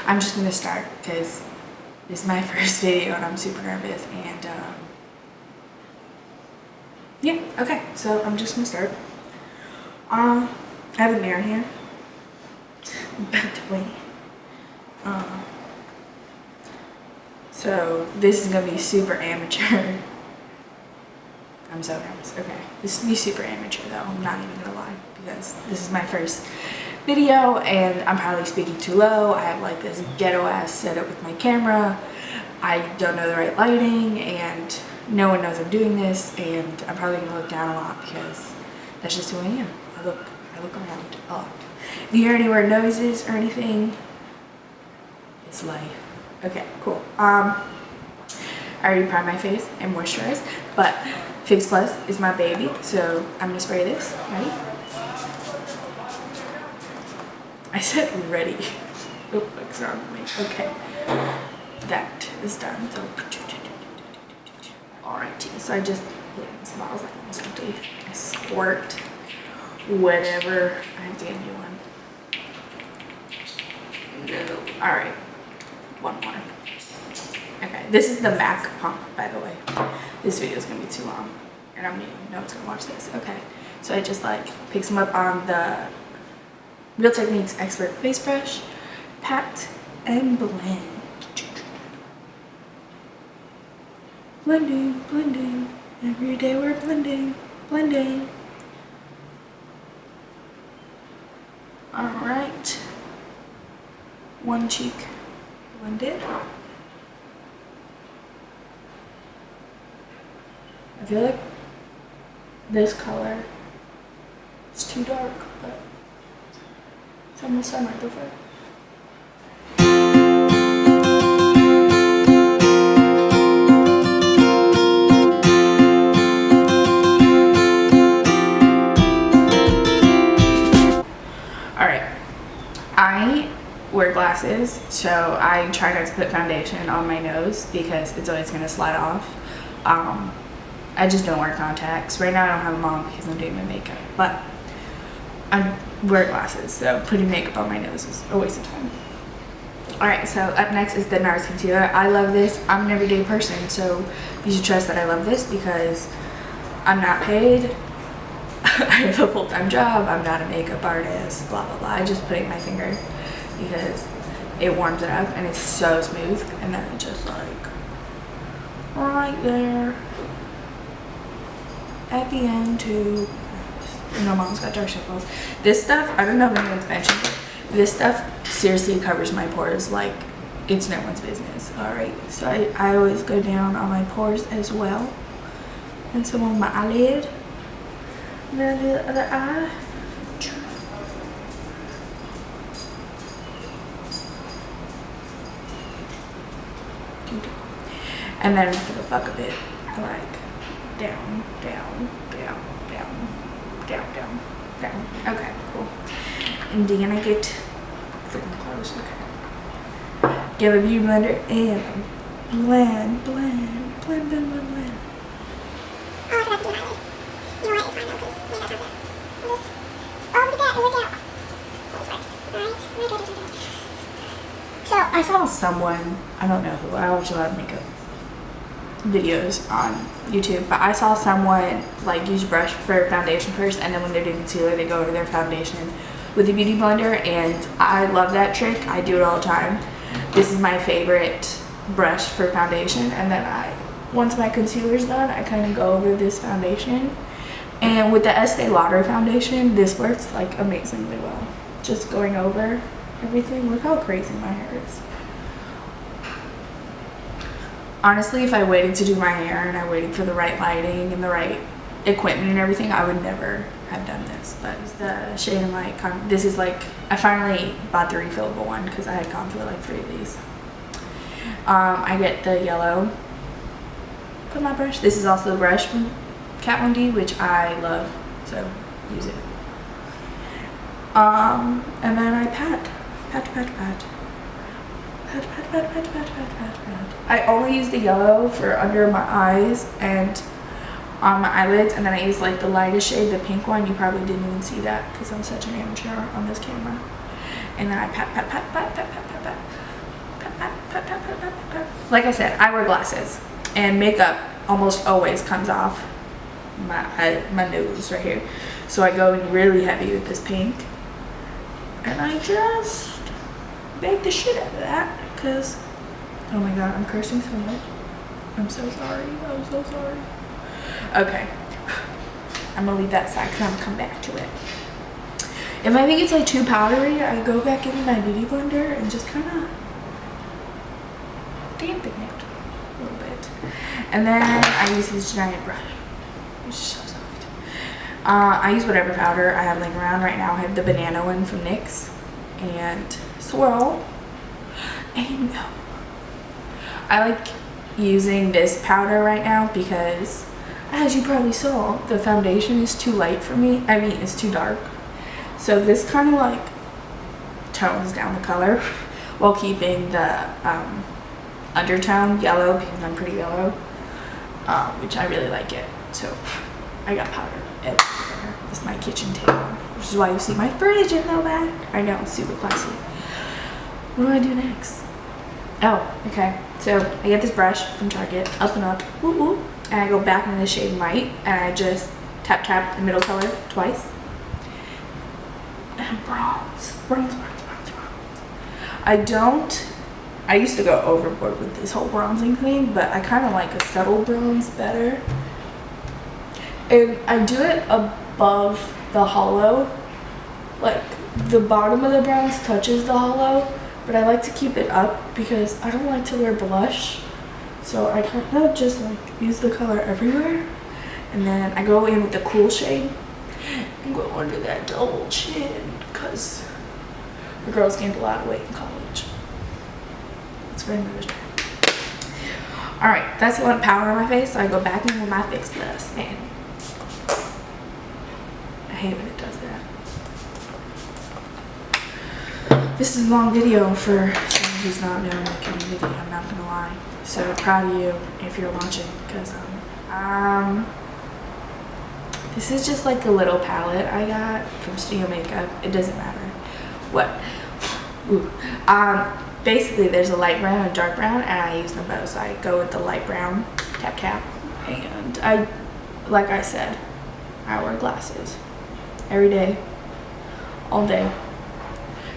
I'm just gonna start because this is my first video and I'm super nervous, and yeah, okay, so I'm just gonna start. I have a mirror here, by the way. So this is gonna be super amateur. I'm so nervous. Okay, this is gonna be super amateur though, I'm not even gonna lie, because this is my first video and I'm probably speaking too low. I have like this ghetto ass setup with my camera. I don't know the right lighting and no one knows I'm doing this, and I'm probably gonna look down a lot because that's just who I am. I look around a lot. If you hear any weird noises or anything, it's life. Okay, cool. I already primed my face and moisturized, but Fix Plus is my baby, so I'm gonna spray this. Ready? I said ready. Oh, what's wrong with me? Okay, that is done. So, alrighty. So I just this bottle's like almost empty. I squirt whatever. I have to get a new one. No. All right, one more. Okay, this is the Mac pump, by the way. This video is gonna be too long, and I'm new. No one's gonna watch this. Okay, so I just like pick some up on the Real Techniques Expert Face Brush, pat and blend. Blending, blending. Every day we're blending, blending. All right. One cheek blended. I feel like this color is too dark, but it's almost done right over. Alright, I wear glasses, so I try not to put foundation on my nose because it's always going to slide off. I just don't wear contacts. Right now I don't have them on because I'm doing my makeup, but I wear glasses, so putting makeup on my nose is a waste of time. Alright, so up next is the NARS concealer. I love this. I'm an everyday person, so you should trust that I love this because I'm not paid. I have a full-time job. I'm not a makeup artist, blah, blah, blah. I just put it in my finger because it warms it up and it's so smooth, and then it just like right there at the end too. You know, mom's got dark circles. This stuff, I don't know if anyone's mentioned it, this stuff seriously covers my pores like it's no one's business. All right, so I always go down on my pores as well, and some on my eyelid, and then the other eye. And then for the fuck of it, I like down, down, down, down, down, down, down. Okay, cool. And then I get freaking close. Okay. Get a beauty blender and blend, blend, blend, blend, blend, blend. Oh, I forgot to do my eyelid. You know what? It's fine though, because we got time for this. Oh, look at that. Look at that. Alright. So I saw someone, I don't know who, I watch a lot of makeup videos on YouTube, but I saw someone like use brush for foundation first, and then when they're doing concealer they go over their foundation with a beauty blender, and I love that trick. I do it all the time. This is my favorite brush for foundation, and then once my concealer's done, I kind of go over this foundation, and with the Estee Lauder foundation this works like amazingly well. Just going over everything. Look how crazy my hair is. Honestly, if I waited to do my hair and I waited for the right lighting and the right equipment and everything, I would never have done this. But it's the Shade Tawny. This is like, I finally bought the refillable one because I had gone through like 3 of these. I get the yellow. Put my brush. This is also the brush from Kat Von D, which I love, so use it. And then I pat. Pat, pat, pat. Pat, pat, pat, pat, pat, pat, pat, pat. I only use the yellow for under my eyes and on my eyelids, and then I use like the lightest shade, the pink one. You probably didn't even see that because I'm such an amateur on this camera. And then I pat, pat, pat, pat, pat, pat, pat, pat. Like I said, I wear glasses, and makeup almost always comes off my nose right here. So I go in really heavy with this pink, and I just bake the shit out of that because, oh my god, I'm cursing so much. I'm so sorry. I'm so sorry. Okay. I'm gonna leave that aside because I'm gonna come back to it. If I think it's like too powdery, I go back in my beauty blender and just kind of dampen it a little bit. And then I use this giant brush. It's so soft. I use whatever powder I have laying around. Right now I have the banana one from NYX. And swirl. And go. I like using this powder right now because, as you probably saw, the foundation is too light for me. I mean, it's too dark. So this kind of like tones down the color while keeping the undertone yellow because I'm pretty yellow, which I really like it. So I got powder everywhere. This is my kitchen table, which is why you see my fridge in the back. I know, super classy. What do I do next? Oh, okay. So I get this brush from Target, up and up, woo woo, and I go back into the shade Light, and I just tap the middle color twice. And bronze. I used to go overboard with this whole bronzing thing, but I kind of like a subtle bronze better. And I do it above the hollow, like the bottom of the bronze touches the hollow, but I like to keep it up because I don't like to wear blush. So I kind of just like use the color everywhere. And then I go in with the cool shade and go under that double chin because the girls gained a lot of weight in college. It's very nourishing. Alright, that's a lot of powder on my face, so I go back in with my Fix Plus, and I hate when it does that. This is a long video for someone who's not new in the community, I'm not gonna lie. So proud of you if you're watching, because this is just like a little palette I got from Studio Makeup. It doesn't matter what. Ooh. Basically there's a light brown and a dark brown, and I use them both. So I go with the light brown, tap, and like I said, I wear glasses every day, all day,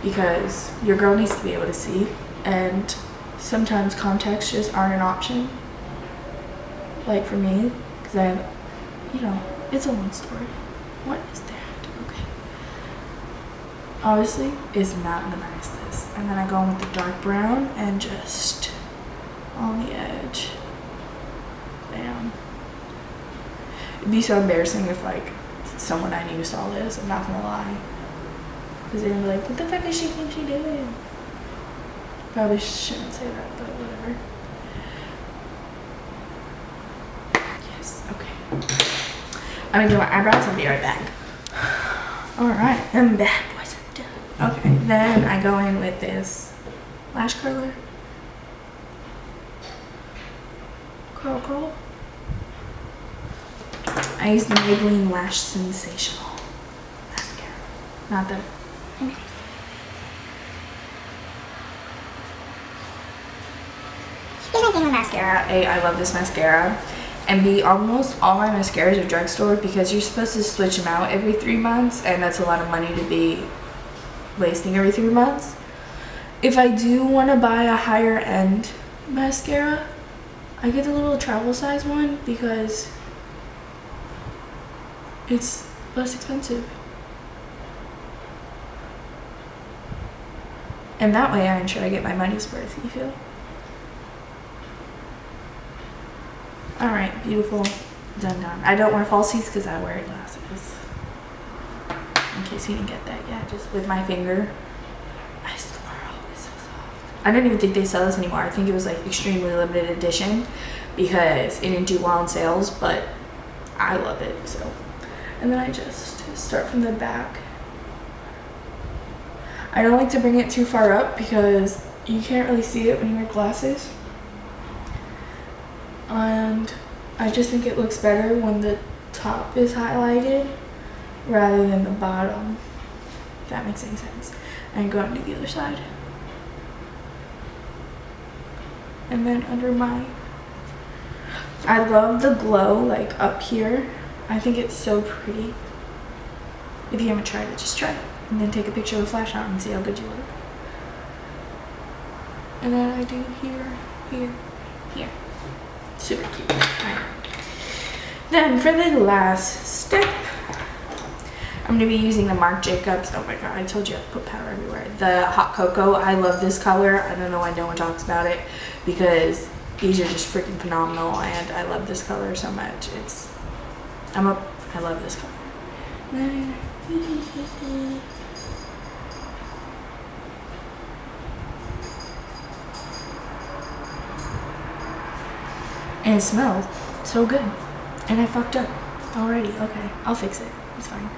because your girl needs to be able to see, and sometimes contacts just aren't an option. Like for me, because I have, you know, it's a long story. What is that? Okay. Obviously, it's not the nicest. And then I go in with the dark brown and just on the edge. Bam. It'd be so embarrassing if like someone I knew saw this. I'm not gonna lie. Because they're gonna be like, what the fuck does she think she's doing? Probably shouldn't say that, but whatever. Yes, okay. I'm gonna do my eyebrows and be right back. Alright, I'm back, boys. I'm done. Okay, then I go in with this lash curler. Curl. I use the Maybelline Lash Sensational mascara. Not the... Okay. Here's my thing with mascara. A, I love this mascara. And B, almost all my mascaras are drugstore because you're supposed to switch them out every 3 months, and that's a lot of money to be wasting every 3 months. If I do want to buy a higher end mascara, I get the little travel size one because it's less expensive. And that way I ensure I get my money's worth, you feel? Alright, beautiful. Done. I don't wear false teeth because I wear glasses. In case you didn't get that yet, just with my finger. I swirl. It's so soft. I don't even think they sell this anymore. I think it was like extremely limited edition because it didn't do well in sales, but I love it. So, and then I just start from the back. I don't like to bring it too far up because you can't really see it when you wear glasses. And I just think it looks better when the top is highlighted rather than the bottom, if that makes any sense. And go on to the other side. And then under my, I love the glow like up here. I think it's so pretty. If you haven't tried it, just try it. And then take a picture with flash on and see how good you look. And then I do here, here, here. Super cute. Alright. Then for the last step, I'm going to be using the Marc Jacobs. Oh my god, I told you I put powder everywhere. The Hot Cocoa. I love this color. I don't know why no one talks about it because these are just freaking phenomenal and I love this color so much. I love this color. And it smells so good. And I fucked up already. Okay, I'll fix it. It's fine.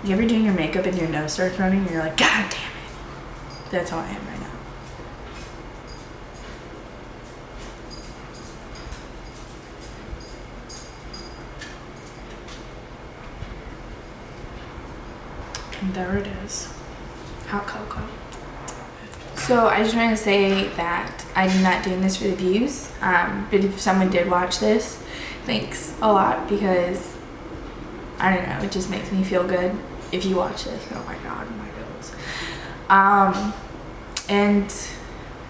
You ever doing your makeup and your nose starts running and you're like, God damn it. That's how I am right now. And there it is. Hot cocoa. So I just want to say that I'm not doing this for the views. But if someone did watch this, thanks a lot because I don't know, it just makes me feel good if you watch this. Oh my god, my nose. And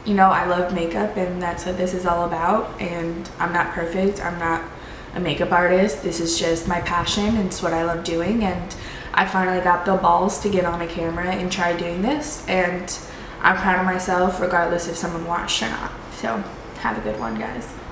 you know, I love makeup and that's what this is all about. And I'm not perfect. I'm not a makeup artist. This is just my passion and it's what I love doing. And I finally got the balls to get on a camera and try doing this. And I'm proud of myself regardless if someone watched or not. So have a good one, guys.